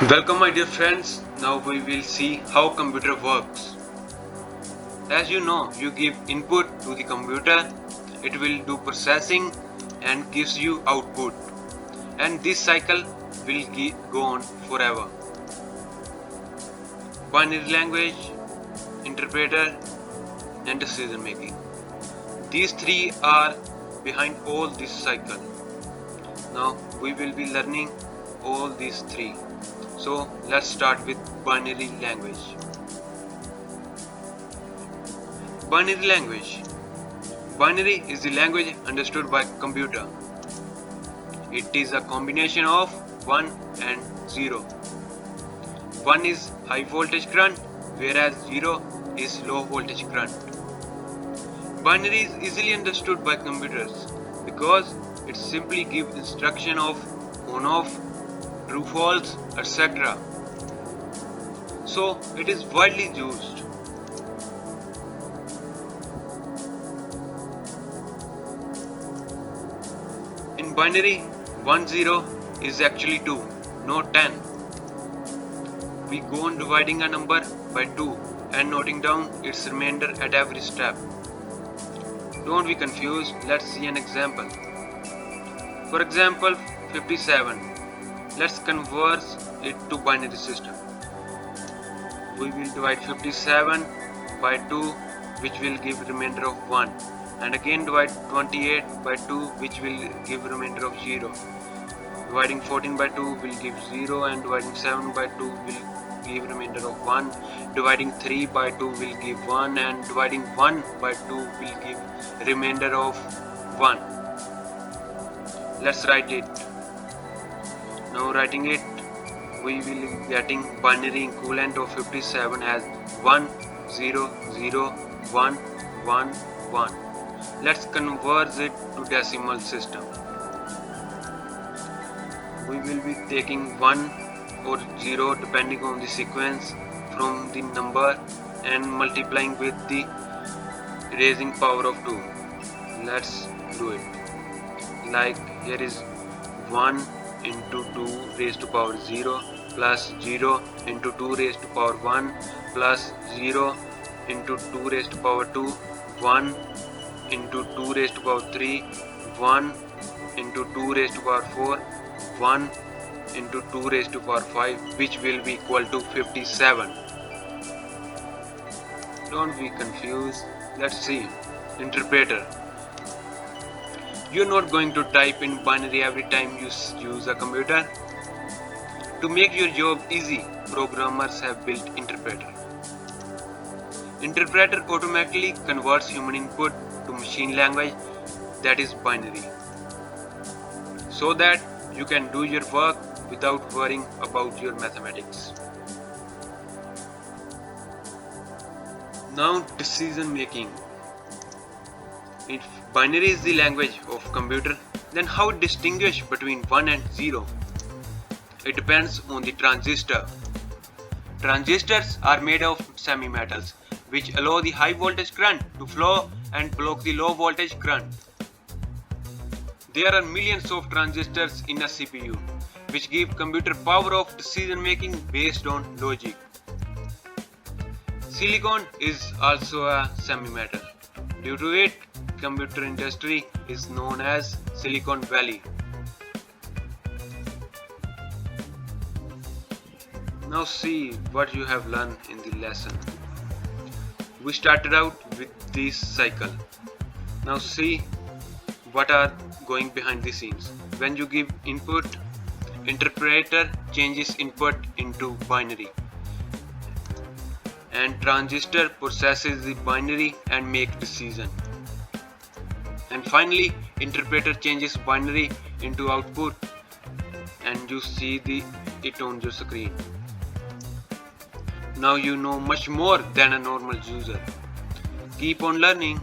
Welcome my dear friends, now we will see how computer works. As you know, you give input to the computer, it will do processing and gives you output, and this cycle will go on forever. Binary language, interpreter and decision making. These three are behind all this cycle. Now we will be learning all these three. So let's start with binary language. Binary language. Binary is the language understood by computer. It is a combination of 1 and 0. 1 is high voltage current, whereas 0 is low voltage current. Binary is easily understood by computers because it simply gives instruction of on-off, true false, etc. So it is widely used. In binary, 1 0 is actually 2, not 10. We go on dividing a number by 2 and noting down its remainder at every step. Don't be confused, let's see an example. For example, 57. Let's convert it to binary system. We will divide 57 by 2, which will give remainder of 1, and again divide 28 by 2, which will give remainder of 0. Dividing 14 by 2 will give 0, and dividing 7 by 2 will give remainder of 1. Dividing 3 by 2 will give 1, and dividing 1 by 2 will give remainder of 1. Let's write it. Now writing it, we will be getting binary equivalent of 57 as 1 0 0 1 1 1. Let's convert it to decimal system. We will be taking 1 or 0 depending on the sequence from the number and multiplying with the raising power of 2. Let's do it. Like here is 1 into 2 raised to power 0 plus 0 into 2 raised to power 1 plus 0 into 2 raised to power 2, 1 into 2 raised to power 3, 1 into 2 raised to power 4, 1 into 2 raised to power 5, which will be equal to 57. Don't be confused. Let's see. Interpreter. You're not going to type in binary every time you use a computer. To make your job easy, programmers have built interpreter. Interpreter automatically converts human input to machine language, that is binary, so that you can do your work without worrying about your mathematics. Now decision making. If binary is the language of computer, then how distinguish between 1 and 0? It depends on the transistor. Transistors are made of semi-metals, which allow the high voltage current to flow and block the low voltage current. There are millions of transistors in a CPU, which give computer power of decision making based on logic. Silicon is also a semi-metal. Due to it, computer industry is known as Silicon Valley. Now see what you have learned in the lesson. We started out with this cycle. Now see what are going behind the scenes. When you give input, interpreter changes input into binary, and transistor processes the binary and make decision. And finally, interpreter changes binary into output, and you see it on your screen. Now you know much more than a normal user. Keep on learning.